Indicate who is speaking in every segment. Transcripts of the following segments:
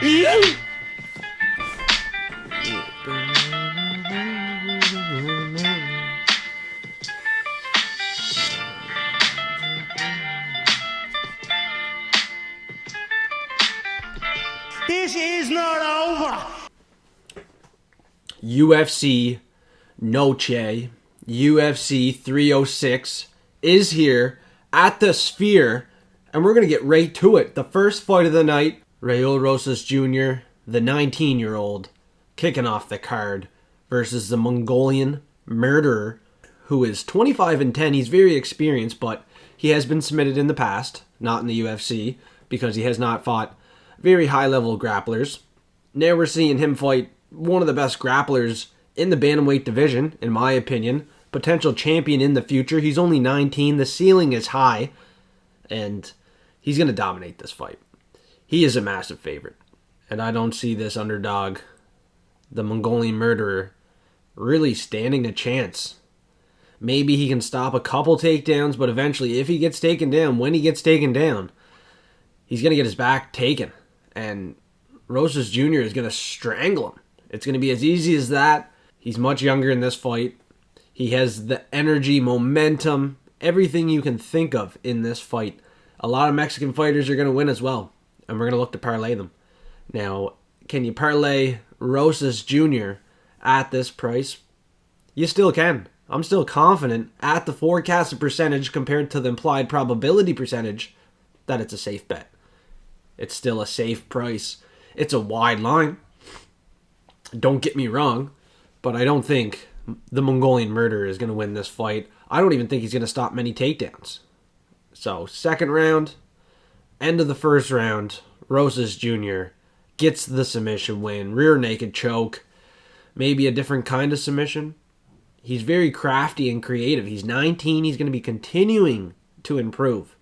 Speaker 1: This is not over.
Speaker 2: UFC Noche, UFC 306 is here at the Sphere, and we're going to get right to it. The first fight of the night, Raul Rosas Jr., the 19-year-old, kicking off the card versus the Mongolian murderer, who is 25-10. He's very experienced, but he has been submitted in the past, not in the UFC, because he has not fought very high-level grapplers. Now we're seeing him fight one of the best grapplers in the bantamweight division, in my opinion. Potential champion in the future. He's only 19. The ceiling is high, and he's going to dominate this fight. He is a massive favorite, and I don't see this underdog, the Mongolian murderer, really standing a chance. Maybe he can stop a couple takedowns, but eventually, if he gets taken down, when he gets taken down, he's going to get his back taken, and Rosas Jr. is going to strangle him. It's going to be as easy as that. He's much younger in this fight. He has the energy, momentum, everything you can think of in this fight. A lot of Mexican fighters are going to win as well, and we're going to look to parlay them. Now, can you parlay Rosas Jr. at this price? You still can. I'm still confident at the forecasted percentage compared to the implied probability percentage that it's a safe bet. It's still a safe price. It's a wide line. Don't get me wrong, but I don't think the Mongolian murderer is going to win this fight. I don't even think he's going to stop many takedowns. So, second round, end of the first round, Rosas Jr. gets the submission win, rear naked choke, maybe a different kind of submission. He's very crafty and creative. He's 19. He's going to be continuing to improve.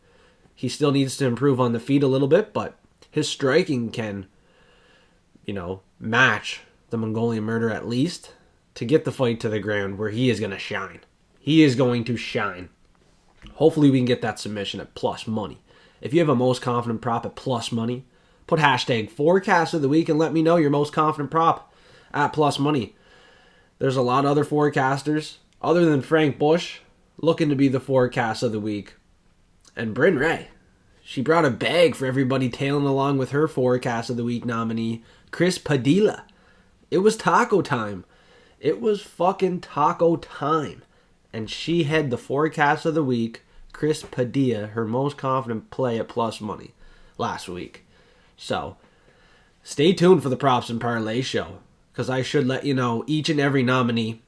Speaker 2: He still needs to improve on the feet a little bit, but his striking can, match the Mongolian murderer at least to get the fight to the ground where he is going to shine. He is going to shine. Hopefully we can get that submission at plus money. If you have a most confident prop at plus money, put hashtag forecast of the week and let me know your most confident prop at plus money. There's a lot of other forecasters other than Frank Bush looking to be the forecast of the week. And Bryn Ray, she brought a bag for everybody tailing along with her forecast of the week nominee, Chris Padilla. It was taco time. It was fucking taco time. And she had the forecast of the week, Chris Padilla, her most confident play at plus money last week. So, stay tuned for the Props and Parlay show, because I should let you know each and every nominee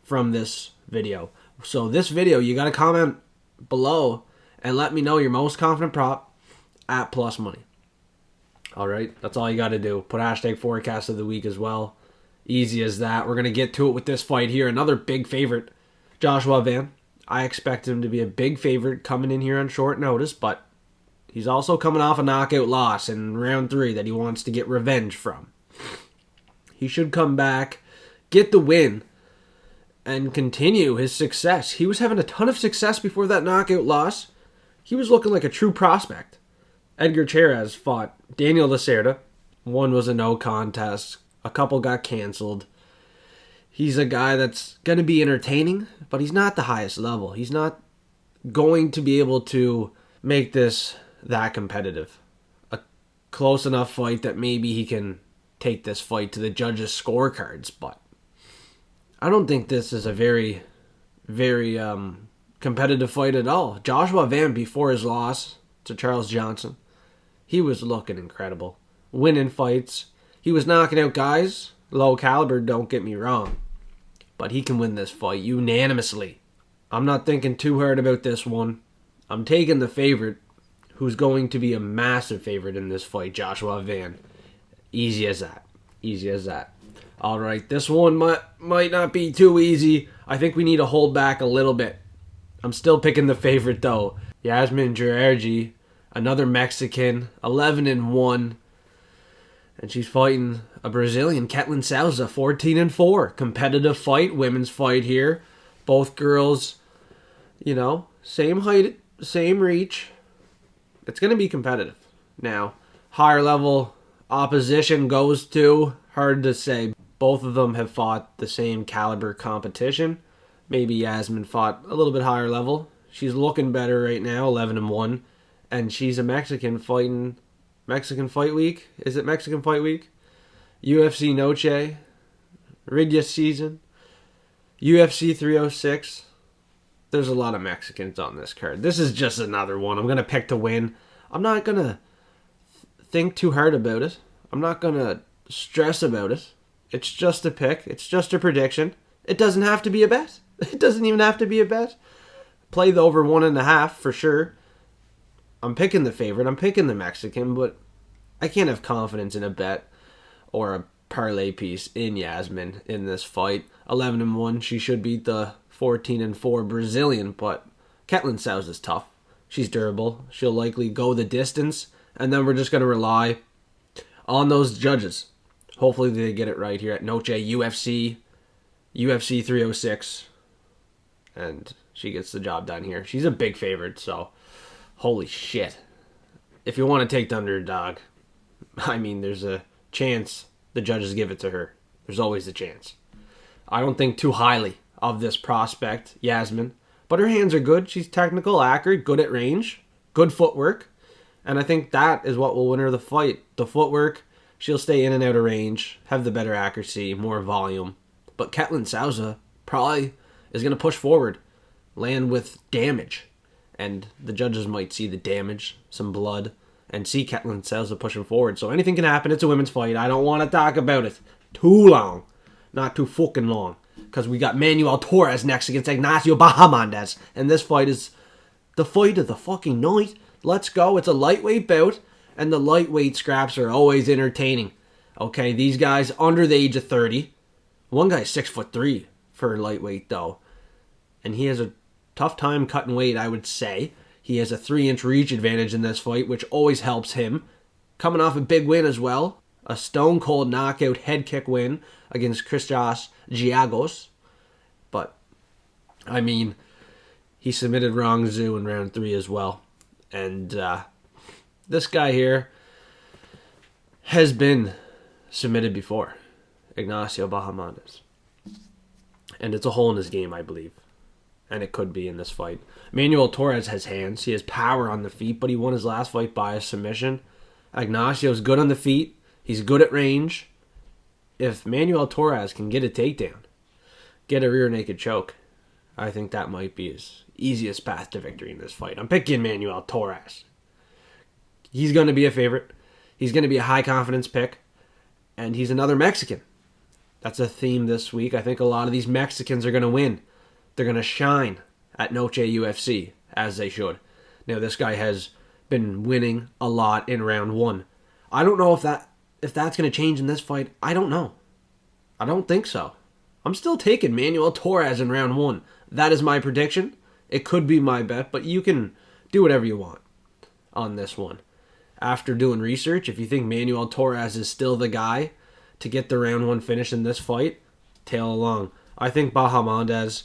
Speaker 2: from this video. So this video, you got to comment below and let me know your most confident prop at plus money. Alright, that's all you got to do. Put hashtag forecast of the week as well. Easy as that. We're going to get to it with this fight here. Another big favorite, Joshua Van. I expect him to be a big favorite coming in here on short notice, but he's also coming off a knockout loss in round 3 that he wants to get revenge from. He should come back, get the win, and continue his success. He was having a ton of success before that knockout loss. He was looking like a true prospect. Edgar Chairez fought Daniel Lacerda. One was a no contest. A couple got canceled. He's a guy that's going to be entertaining, but he's not the highest level. He's not going to be able to make this that competitive. A close enough fight that maybe he can take this fight to the judges' scorecards, but I don't think this is a very, very competitive fight at all. Joshua Van, before his loss to Charles Johnson, he was looking incredible. Winning fights. He was knocking out guys. Low caliber, don't get me wrong. But he can win this fight unanimously. I'm not thinking too hard about this one. I'm taking the favorite, who's going to be a massive favorite in this fight, Joshua Van. Easy as that. Easy as that. Alright, this one might not be too easy. I think we need to hold back a little bit. I'm still picking the favorite though. Yazmin Jauregui, another Mexican, 11-1. And she's fighting a Brazilian, Ketlen Souza, 14-4. Competitive fight, women's fight here. Both girls, same height, same reach. It's going to be competitive. Now, higher level opposition goes to, hard to say. Both of them have fought the same caliber competition. Maybe Yazmin fought a little bit higher level. She's looking better right now, 11-1. And she's a Mexican fighting Mexican Fight Week. Is it Mexican Fight Week? UFC Noche. Ridya season. UFC 306. There's a lot of Mexicans on this card. This is just another one. I'm going to pick to win. I'm not going to think too hard about it. I'm not going to stress about it. It's just a pick. It's just a prediction. It doesn't have to be a bet. It doesn't even have to be a bet. Play the over 1.5 for sure. I'm picking the favorite. I'm picking the Mexican, but I can't have confidence in a bet or a parlay piece in Yazmin in this fight. 11-1. She should beat the 14-4 Brazilian, but Ketlen Souza is tough. She's durable. She'll likely go the distance, and then we're just going to rely on those judges. Hopefully they get it right here at Noche UFC 306, and she gets the job done here. She's a big favorite, so holy shit. If you want to take the underdog, I mean, there's a chance the judges give it to her. There's always a chance. I don't think too highly of this prospect, Yazmin, but her hands are good. She's technical, accurate, good at range, good footwork, and I think that is what will win her the fight. The footwork, she'll stay in and out of range, have the better accuracy, more volume. But Ketlen Souza probably is going to push forward, land with damage, and the judges might see the damage, some blood, and see Ketlen Souza pushing forward. So anything can happen. It's a women's fight. I don't want to talk about it too long. Not too fucking long. Because we got Manuel Torres next against Ignacio Bahamondes. And this fight is the fight of the fucking night. Let's go. It's a lightweight bout. And the lightweight scraps are always entertaining. Okay, these guys under the age of 30. One guy's 6'3" for lightweight though. And he has a tough time cutting weight, I would say. He has a 3-inch reach advantage in this fight, which always helps him. Coming off a big win as well. A stone-cold knockout head kick win against Christos Giagos. But, I mean, he submitted Rong Zhu in round 3 as well. And this guy here has been submitted before. Ignacio Bahamondes. And it's a hole in his game, I believe. And it could be in this fight. Manuel Torres has hands. He has power on the feet, but he won his last fight by a submission. Ignacio's good on the feet. He's good at range. If Manuel Torres can get a takedown, get a rear naked choke, I think that might be his easiest path to victory in this fight. I'm picking Manuel Torres. He's going to be a favorite. He's going to be a high confidence pick. And he's another Mexican. That's a theme this week. I think a lot of these Mexicans are going to win. They're going to shine at Noche UFC, as they should. Now, this guy has been winning a lot in round 1. I don't know if that's going to change in this fight. I don't know. I don't think so. I'm still taking Manuel Torres in round 1. That is my prediction. It could be my bet, but you can do whatever you want on this one. After doing research, if you think Manuel Torres is still the guy to get the round 1 finish in this fight, tail along. I think Bahamondes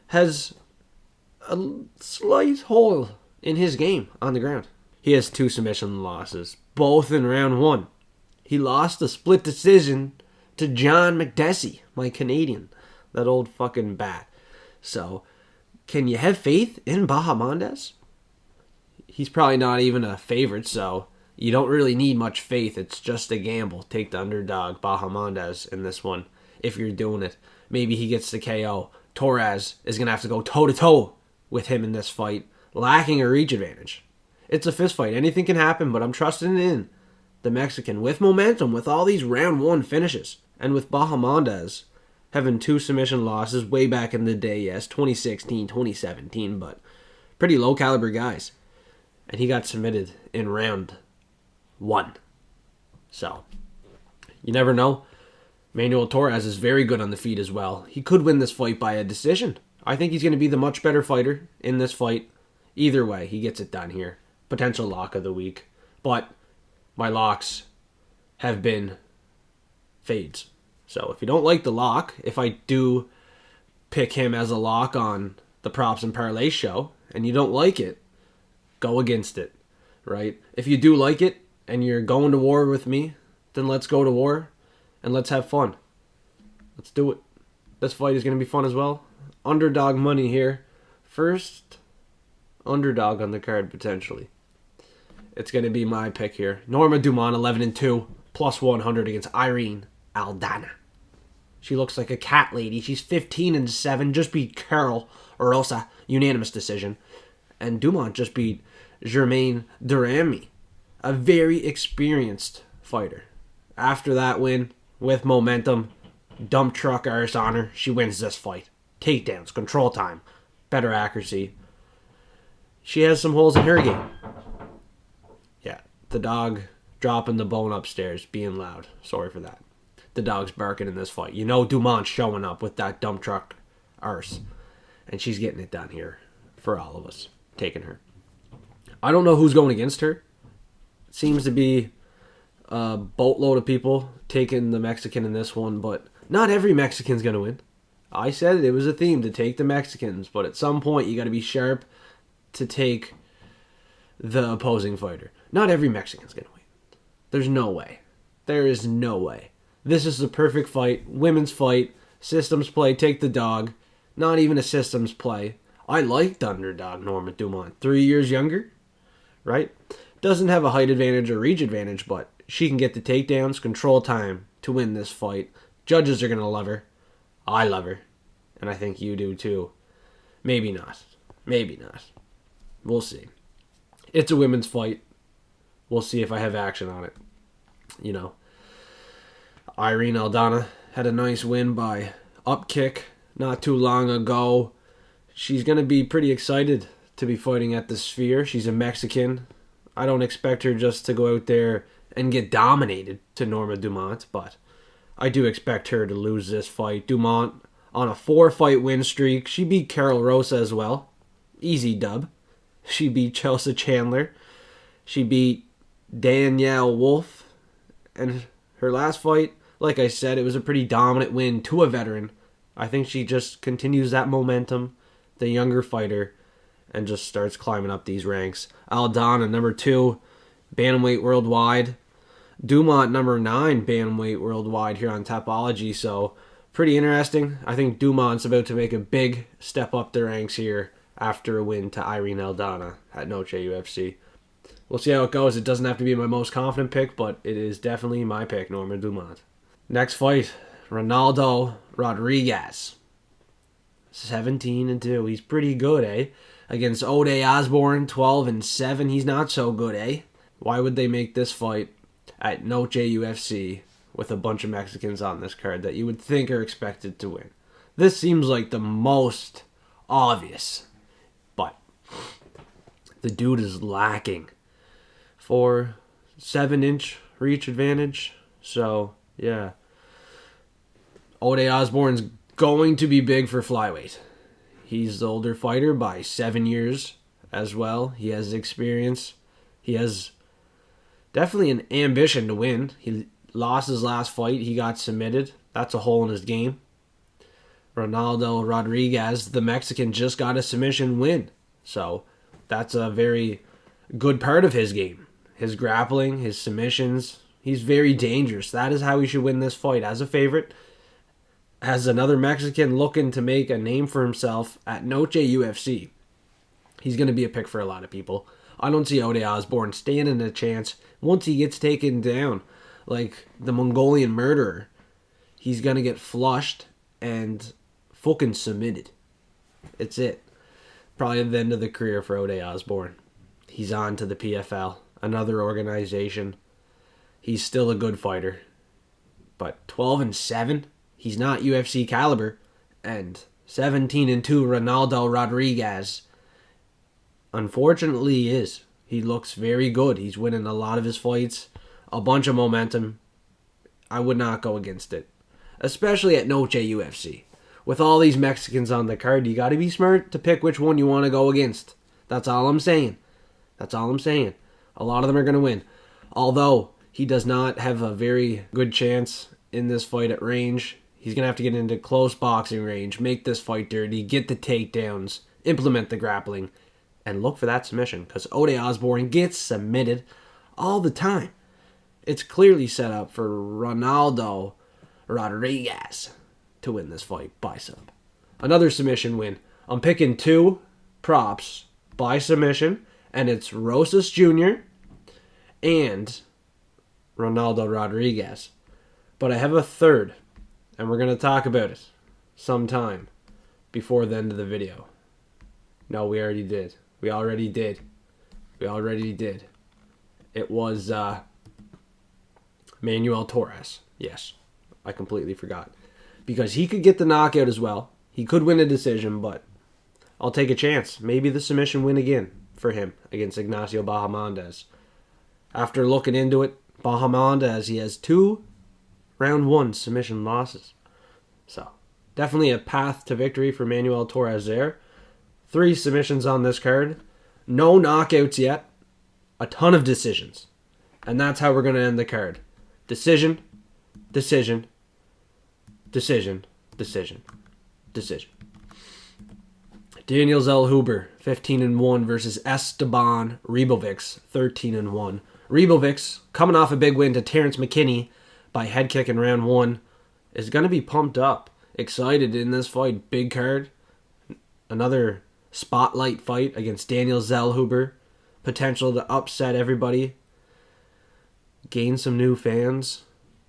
Speaker 2: has a slight hole in his game on the ground. He has 2 submission losses, both in round 1. He lost a split decision to John McDessie, my Canadian, that old fucking bat. So, can you have faith in Bahamondes? He's probably not even a favorite, so you don't really need much faith. It's just a gamble. Take the underdog, Bahamondes, in this one, if you're doing it. Maybe he gets the KO. Torres is going to have to go toe-to-toe with him in this fight, lacking a reach advantage. It's a fist fight. Anything can happen, but I'm trusting in the Mexican with momentum, with all these round 1 finishes. And with Bahamondes having 2 submission losses way back in the day, yes, 2016, 2017, but pretty low-caliber guys. And he got submitted in round 1. So, you never know. Manuel Torres is very good on the feet as well. He could win this fight by a decision. I think he's going to be the much better fighter in this fight. Either way, he gets it done here. Potential lock of the week. But my locks have been fades. So if you don't like the lock, if I do pick him as a lock on the Props and Parlay show, and you don't like it, go against it, right? If you do like it, and you're going to war with me, then let's go to war and let's have fun. Let's do it. This fight is going to be fun as well. Underdog money here. First underdog on the card, potentially. It's going to be my pick here. Norma Dumomt, 11-2, plus 100 against Irene Aldana. She looks like a cat lady. She's 15-7, just beat Carol Rosas, unanimous decision. And Dumomt just beat Germaine Durami, a very experienced fighter. After that win, with momentum, dump truck arse on her, she wins this fight. Takedowns, control time, better accuracy. She has some holes in her game. Yeah, the dog dropping the bone upstairs, being loud. Sorry for that. The dog's barking in this fight. You know Dumont's showing up with that dump truck arse. And she's getting it done here for all of us. Taking her. I don't know who's going against her. It seems to be a boatload of people taking the Mexican in this one, but not every Mexican's going to win. I said it was a theme to take the Mexicans, but at some point you got to be sharp to take the opposing fighter. Not every Mexican's going to win. There's no way. There is no way. This is the perfect fight. Women's fight. Systems play. Take the dog. Not even a systems play. I liked underdog Norma Dumomt. 3 years younger, right? Doesn't have a height advantage or reach advantage, but she can get the takedowns, control time to win this fight. Judges are going to love her. I love her. And I think you do too. Maybe not. Maybe not. We'll see. It's a women's fight. We'll see if I have action on it. You know. Irene Aldana had a nice win by upkick not too long ago. She's going to be pretty excited to be fighting at the Sphere. She's a Mexican. I don't expect her just to go out there and get dominated to Norma Dumomt, but I do expect her to lose this fight. Dumomt on a 4-fight win streak. She beat Carol Rosas as well. Easy dub. She beat Chelsea Chandler. She beat Danielle Wolf. And her last fight, like I said, it was a pretty dominant win to a veteran. I think she just continues that momentum, the younger fighter, and just starts climbing up these ranks. Aldana, number 2, bantamweight worldwide. Dumomt, number 9, bantamweight worldwide here on Tapology. So, pretty interesting. I think Dumont's about to make a big step up the ranks here after a win to Irene Aldana at Noche UFC. We'll see how it goes. It doesn't have to be my most confident pick, but it is definitely my pick, Norma Dumomt. Next fight, Ronaldo Rodriguez. 17-2. He's pretty good, eh? Against Osbourne, 12-7. He's not so good, eh? Why would they make this fight at Noche UFC with a bunch of Mexicans on this card that you would think are expected to win? This seems like the most obvious, but the dude is lacking for 7-inch reach advantage. So, yeah. Osbourne's going to be big for flyweight. He's the older fighter by 7 years as well. He has experience. He has definitely an ambition to win. He lost his last fight. He got submitted. That's a hole in his game. Ronaldo Rodriguez, the Mexican, just got a submission win. So that's a very good part of his game. His grappling, his submissions. He's very dangerous. That is how he should win this fight. As a favorite, as another Mexican looking to make a name for himself at Noche UFC, he's going to be a pick for a lot of people. I don't see Osbourne standing a chance once he gets taken down like the Mongolian murderer. He's going to get flushed and fucking submitted. It's it. Probably the end of the career for Osbourne. He's on to the PFL, another organization. He's still a good fighter. But 12-7, he's not UFC caliber. And 17-2 Ronaldo Rodriguez, unfortunately, he is. He looks very good. He's winning a lot of his fights. A bunch of momentum. I would not go against it. Especially at Noche UFC. With all these Mexicans on the card, you got to be smart to pick which one you want to go against. That's all I'm saying. That's all I'm saying. A lot of them are going to win. Although, he does not have a very good chance in this fight at range. He's going to have to get into close boxing range, make this fight dirty, get the takedowns, implement the grappling, and look for that submission. Because Osbourne gets submitted all the time. It's clearly set up for Ronaldo Rodriguez to win this fight by sub. Another submission win. I'm picking 2 props by submission, and it's Rosas Jr. and Ronaldo Rodriguez. But I have a third, and we're going to talk about it sometime before the end of the video. No, we already did. We already did. It was Manuel Torres. Yes, I completely forgot. Because he could get the knockout as well. He could win a decision, but I'll take a chance. Maybe the submission win again for him against Ignacio Bahamondes. After looking into it, Bahamondes, he has 2 round 1 submission losses. So, definitely a path to victory for Manuel Torres there. 3 submissions on this card. No knockouts yet. A ton of decisions. And that's how we're going to end the card. Decision, decision, decision, decision, decision. Daniel Zellhuber, 15-1 versus Esteban Ribovics, 13-1. Ribovics, coming off a big win to Terrence McKinney by head kick in round 1, is going to be pumped up, excited in this fight. Big card. Another spotlight fight against Daniel Zellhuber. Potential to upset everybody. Gain some new fans.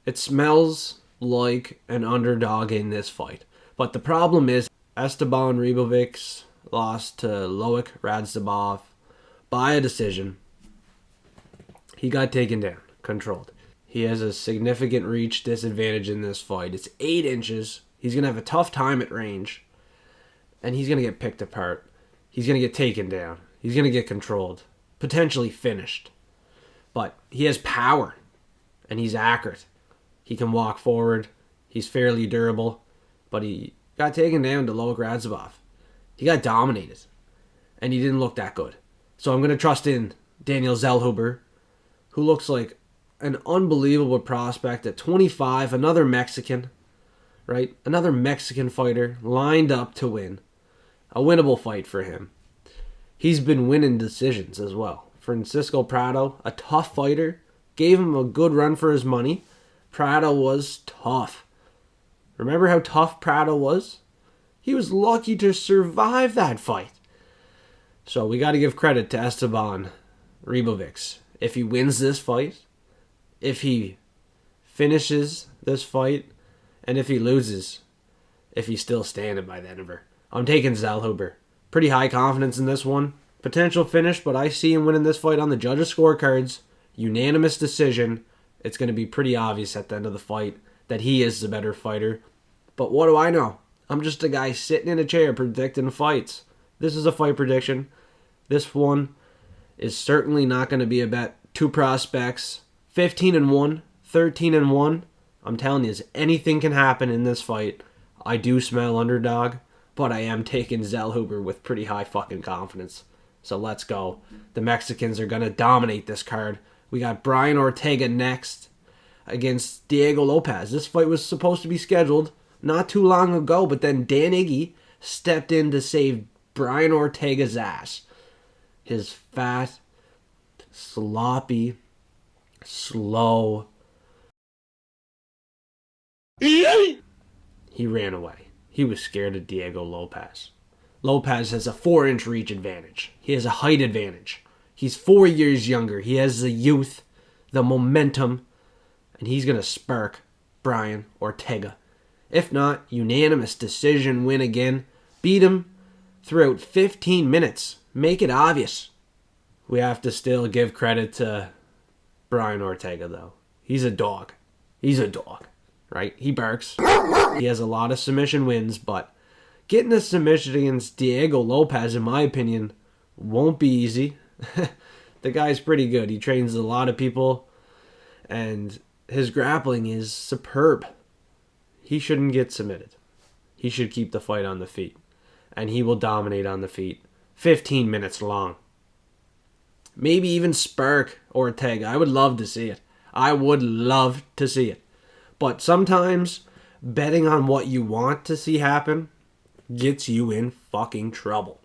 Speaker 2: It smells like an underdog in this fight. But the problem is Esteban Ribovics lost to Loic Radzhabov by a decision. He got taken down, controlled. He has a significant reach disadvantage in this fight. It's 8 inches. He's going to have a tough time at range. And he's going to get picked apart. He's going to get taken down. He's going to get controlled. Potentially finished. But he has power. And he's accurate. He can walk forward. He's fairly durable. But he got taken down to Loic Radzhabov. He got dominated. And he didn't look that good. So I'm going to trust in Daniel Zellhuber, who looks like an unbelievable prospect at 25. Another Mexican, right? Another Mexican fighter lined up to win. A winnable fight for him. He's been winning decisions as well. Francisco Prado, a tough fighter, gave him a good run for his money. Prado was tough. Remember how tough Prado was? He was lucky to survive that fight. So we got to give credit to Esteban Ribovics. If he wins this fight, if he finishes this fight, and if he loses, if he's still standing by the end of her. I'm taking Zellhuber. Pretty high confidence in this one. Potential finish, but I see him winning this fight on the judges' scorecards. Unanimous decision. It's going to be pretty obvious at the end of the fight that he is the better fighter. But what do I know? I'm just a guy sitting in a chair predicting fights. This is a fight prediction. This one is certainly not going to be a bet. 2 prospects, 15-1, 13-1. I'm telling you, anything can happen in this fight. I do smell underdog, but I am taking Zellhuber with pretty high fucking confidence. So let's go. The Mexicans are going to dominate this card. We got Brian Ortega next against Diego Lopes. This fight was supposed to be scheduled not too long ago, but then Dan Iggy stepped in to save Brian Ortega's ass. His fat, sloppy, slow. He ran away. He was scared of Diego Lopes. Lopes has a 4-inch reach advantage. He has a height advantage. He's 4 years younger. He has the youth, the momentum, and he's going to spark Brian Ortega. If not, unanimous decision win again. Beat him throughout 15 minutes. Make it obvious. We have to still give credit to Brian Ortega, though. He's a dog. He's a dog, right? He barks. He has a lot of submission wins, but getting a submission against Diego Lopes, in my opinion, won't be easy. The guy's pretty good. He trains a lot of people, and his grappling is superb. He shouldn't get submitted. He should keep the fight on the feet, and he will dominate on the feet. 15 minutes long. Maybe even spark Ortega. I would love to see it. I would love to see it. But sometimes betting on what you want to see happen gets you in fucking trouble.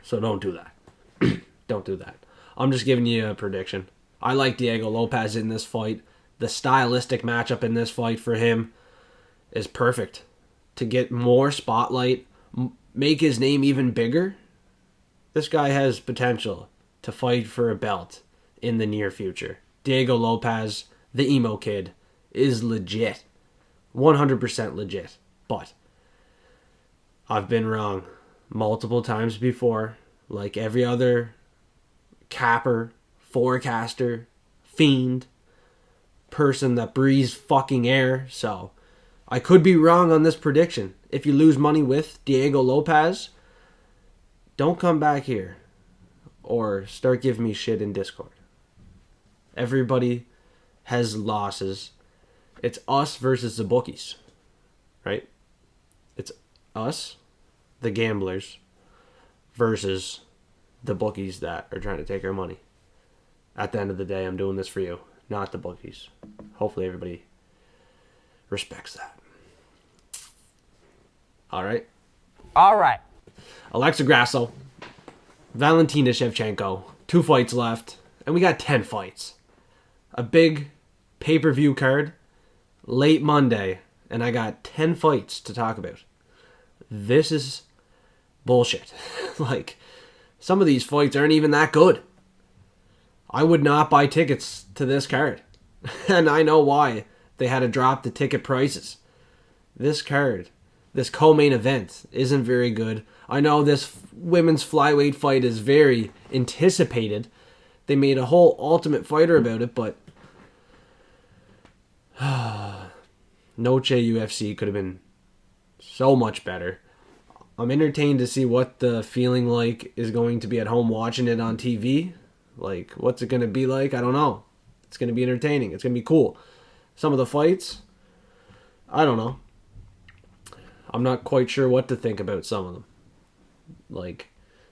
Speaker 2: So don't do that. Don't do that. I'm just giving you a prediction. I like Diego Lopes in this fight. The stylistic matchup in this fight for him is perfect. To get more spotlight, make his name even bigger. This guy has potential to fight for a belt in the near future. Diego Lopes, the emo kid, is legit. 100% legit. But I've been wrong multiple times before. Like every other capper, forecaster, fiend, person that breathes fucking air. So I could be wrong on this prediction. If you lose money with Diego Lopes, don't come back here or start giving me shit in Discord. Everybody has losses. It's us versus the bookies, right? It's us, the gamblers, versus the bookies that are trying to take our money. At the end of the day, I'm doing this for you, not the bookies. Hopefully everybody respects that. All right?
Speaker 3: All right.
Speaker 2: Alexa Grasso, Valentina Shevchenko, 2 fights left, and we got 10 fights. A big pay-per-view card, late Monday, and I got 10 fights to talk about. This is bullshit. Like, some of these fights aren't even that good. I would not buy tickets to this card. And I know why they had to drop the ticket prices. This card, this co-main event, isn't very good. I know this women's flyweight fight is very anticipated. They made a whole Ultimate Fighter about it, but Noche UFC could have been so much better. I'm entertained to see what the feeling like is going to be at home watching it on TV. Like, what's it going to be like? I don't know. It's going to be entertaining. It's going to be cool. Some of the fights, I don't know. I'm not quite sure what to think about some of them. Like,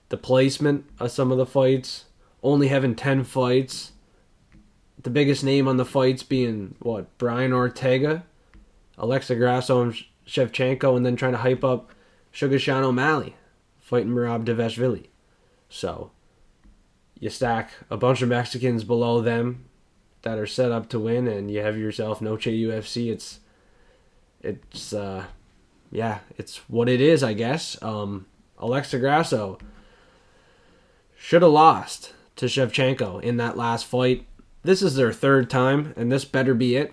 Speaker 2: the placement of some of the fights, only having 10 fights, the biggest name on the fights being, Brian Ortega, Alexa Grasso, and Shevchenko, and then trying to hype up Sugar Sean O'Malley fighting Merab Dvalishvili. So, you stack a bunch of Mexicans below them that are set up to win, and you have yourself Noche UFC. It's what it is, I guess. Alexa Grasso should have lost to Shevchenko in that last fight. This is their 3rd time, and this better be it.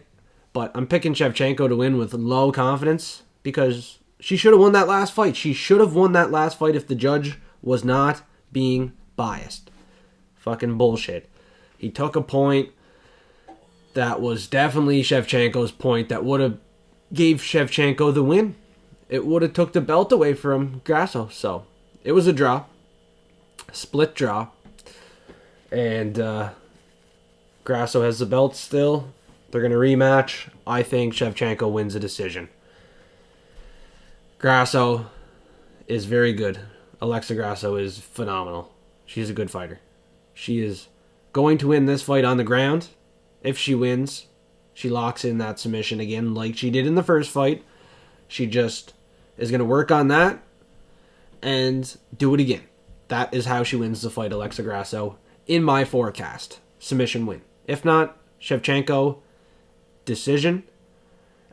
Speaker 2: But I'm picking Shevchenko to win with low confidence because she should have won that last fight. She should have won that last fight if the judge was not being biased. Fucking bullshit. He took a point that was definitely Shevchenko's point that would have gave Shevchenko the win. It would have took the belt away from Grasso. So, it was a draw. Split draw. And Grasso has the belt still. They're going to rematch. I think Shevchenko wins a decision. Grasso is very good. Alexa Grasso is phenomenal. She's a good fighter. She is going to win this fight on the ground. If she wins, she locks in that submission again like she did in the first fight. She just is going to work on that and do it again. That is how she wins the fight, Alexa Grasso. In my forecast, submission win. If not, Shevchenko, decision.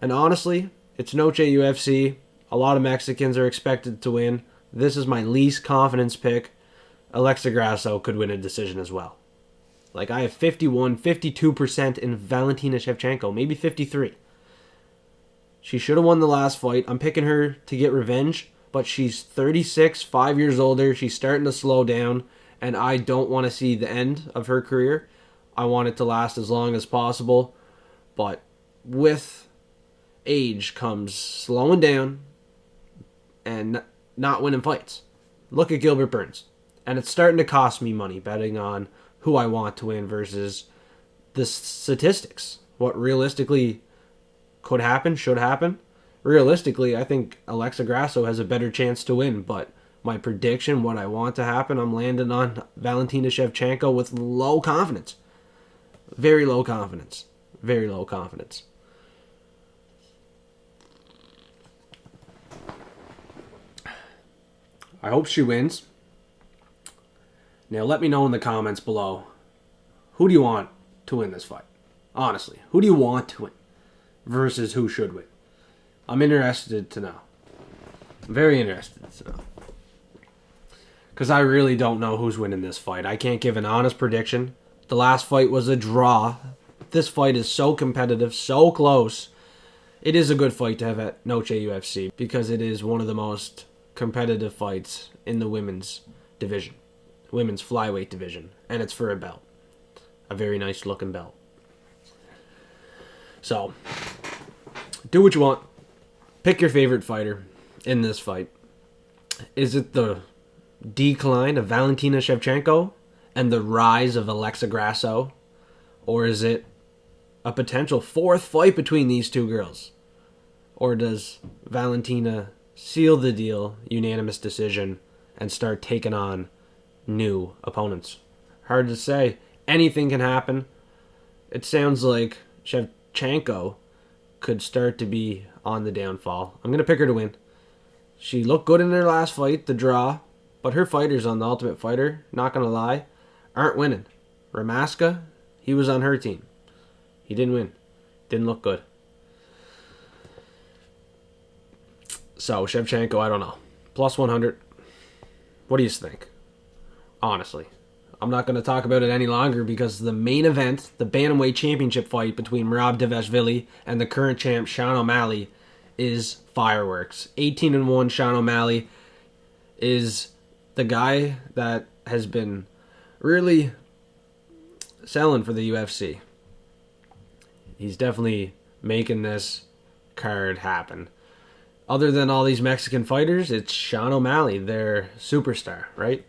Speaker 2: And honestly, it's Noche UFC. A lot of Mexicans are expected to win. This is my least confidence pick. Alexa Grasso could win a decision as well. Like, I have 51, 52% in Valentina Shevchenko, maybe 53. She should have won the last fight. I'm picking her to get revenge, but she's 36, 5 years older. She's starting to slow down, and I don't want to see the end of her career. I want it to last as long as possible, but with age comes slowing down and not winning fights. Look at Gilbert Burns. And it's starting to cost me money betting on who I want to win versus the statistics. What realistically could happen, should happen. Realistically, I think Alexa Grasso has a better chance to win, but my prediction, what I want to happen, I'm landing on Valentina Shevchenko with low confidence. Very low confidence. Very low confidence. I hope she wins. Now let me know in the comments below. Who do you want to win this fight? Honestly, who do you want to win versus who should win? I'm interested to know. I'm very interested to know. Because I really don't know who's winning this fight. I can't give an honest prediction. The last fight was a draw. This fight is so competitive, so close. It is a good fight to have at Noche UFC because it is one of the most competitive fights in the women's division. Women's flyweight division. And it's for a belt. A very nice looking belt. So, do what you want. Pick your favorite fighter in this fight. Is it the decline of Valentina Shevchenko and the rise of Alexa Grasso? Or is it a potential fourth fight between these two girls? Or does Valentina seal the deal, unanimous decision, and start taking on new opponents? Hard to say. Anything can happen. It sounds like Shevchenko could start to be on the downfall. I'm going to pick her to win. She looked good in her last fight, the draw, but her fighters on The Ultimate Fighter, not going to lie, aren't winning. Ramaska, he was on her team. He didn't win. Didn't look good. So, Shevchenko, I don't know. Plus 100. What do you think? Honestly. I'm not going to talk about it any longer because the main event, the Bantamweight Championship fight between Merab Dvalishvili and the current champ Sean O'Malley, is fireworks. 18-1 Sean O'Malley is the guy that has been really selling for the UFC. He's definitely making this card happen. Other than all these Mexican fighters, it's Sean O'Malley, their superstar, right?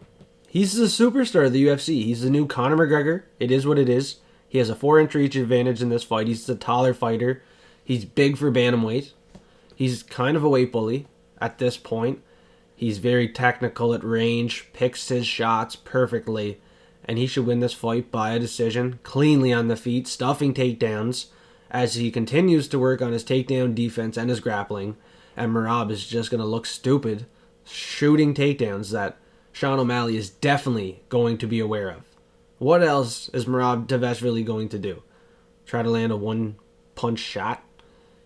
Speaker 2: He's the superstar of the UFC. He's the new Conor McGregor. It is what it is. He has a 4-inch reach advantage in this fight. He's the taller fighter. He's big for bantamweight. He's kind of a weight bully at this point. He's very technical at range, picks his shots perfectly, and he should win this fight by a decision, cleanly on the feet, stuffing takedowns, as he continues to work on his takedown defense and his grappling, and Merab is just going to look stupid, shooting takedowns that Sean O'Malley is definitely going to be aware of. What else is Merab Dvalishvili going to do? Try to land a one-punch shot?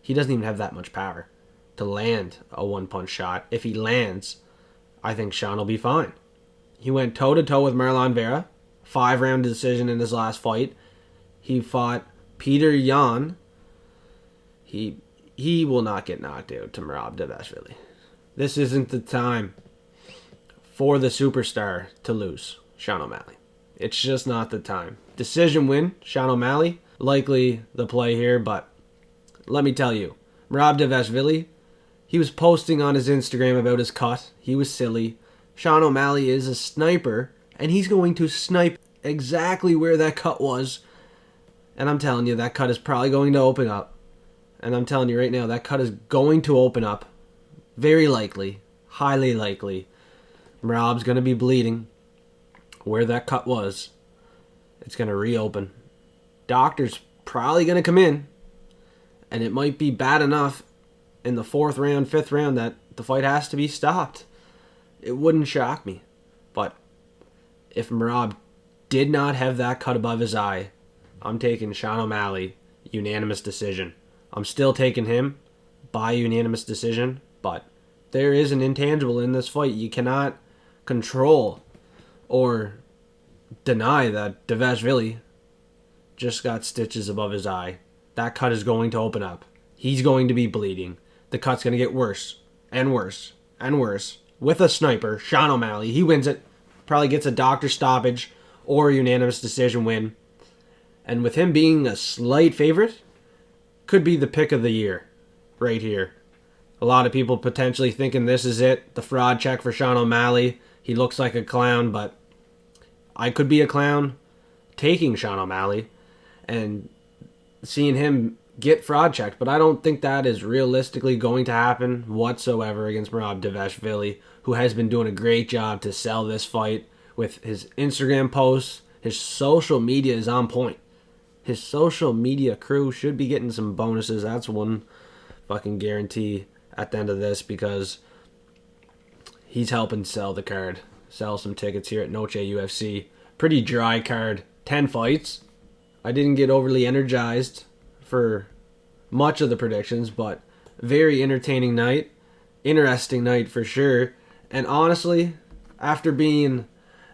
Speaker 2: He doesn't even have that much power to land a one-punch shot. If he lands, I think Sean will be fine. He went toe-to-toe with Marlon Vera. 5-round decision in his last fight. He fought Peter Yan. He will not get knocked out to Merab Dvalishvili. This isn't the time for the superstar to lose, Sean O'Malley. It's just not the time. Decision win, Sean O'Malley. Likely the play here, but let me tell you, Merab Dvalishvili, he was posting on his Instagram about his cut. He was silly. Sean O'Malley is a sniper, and he's going to snipe exactly where that cut was. And I'm telling you, that cut is probably going to open up. And I'm telling you right now, that cut is going to open up. Very likely. Highly likely. Merab's going to be bleeding where that cut was. It's going to reopen. Doctor's probably going to come in. And it might be bad enough in the 4th round, 5th round that the fight has to be stopped. It wouldn't shock me. But if Merab did not have that cut above his eye, I'm taking Sean O'Malley, unanimous decision. I'm still taking him by unanimous decision, but there is an intangible in this fight. You cannot control or deny that Dvalishvili just got stitches above his eye. That cut is going to open up. He's going to be bleeding. The cut's going to get worse and worse and worse. With a sniper, Sean O'Malley, he wins it. Probably gets a doctor stoppage or a unanimous decision win. And with him being a slight favorite, could be the pick of the year right here. A lot of people potentially thinking this is it, the fraud check for Sean O'Malley. He looks like a clown, but I could be a clown taking Sean O'Malley and seeing him get fraud checked, but I don't think that is realistically going to happen whatsoever against Merab Dvalishvili, who has been doing a great job to sell this fight with his Instagram posts. His social media is on point. His social media crew should be getting some bonuses. That's one fucking guarantee at the end of this, because he's helping sell the card. Sell some tickets here at Noche UFC. Pretty dry card. 10 fights. I didn't get overly energized for much of the predictions, but very entertaining night. Interesting night for sure. And honestly, after being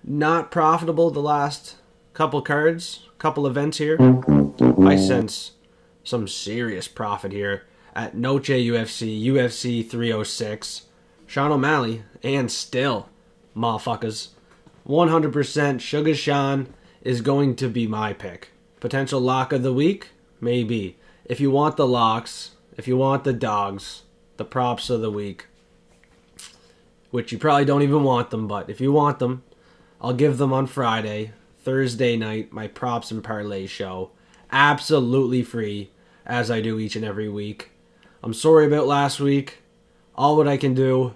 Speaker 2: not profitable the last couple cards, couple events here, I sense some serious profit here at Noche UFC, UFC 306, Sean O'Malley, and still, motherfuckers, 100% Sugar Sean is going to be my pick. Potential lock of the week? Maybe. If you want the locks, if you want the dogs, the props of the week, which you probably don't even want them, but if you want them, I'll give them on Friday, Thursday night, my props and parlay show. Absolutely free, as I do each and every week. I'm sorry about last week. All what I can do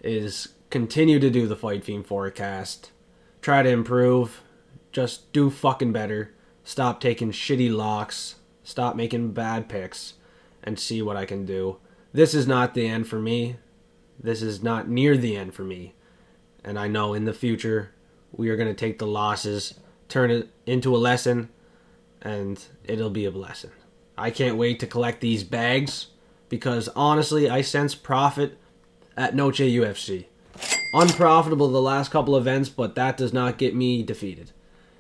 Speaker 2: is continue to do the Fight Fiend forecast. Try to improve. Just do fucking better. Stop taking shitty locks. Stop making bad picks. And see what I can do. This is not the end for me. This is not near the end for me. And I know in the future, we are going to take the losses, turn it into a lesson, and it'll be a blessing. I can't wait to collect these bags, because honestly, I sense profit at Noche UFC. Unprofitable the last couple events, but that does not get me defeated.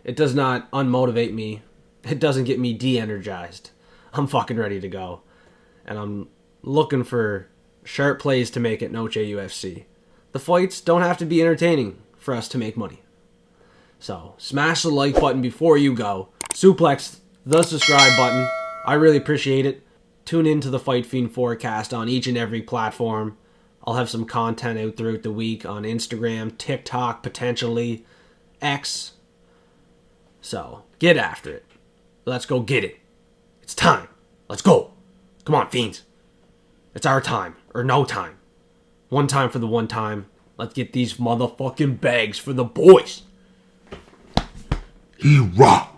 Speaker 2: It does not unmotivate me. It doesn't get me de-energized. I'm fucking ready to go. And I'm looking for sharp plays to make at Noche UFC. The fights don't have to be entertaining for us to make money. So, smash the like button before you go. Suplex the subscribe button. I really appreciate it. Tune into the Fight Fiend forecast on each and every platform. I'll have some content out throughout the week on Instagram, TikTok, potentially, X. So, get after it. Let's go get it. It's time. Let's go. Come on, Fiends. It's our time, or no time. One time for the one time. Let's get these motherfucking bags for the boys.
Speaker 1: He rock.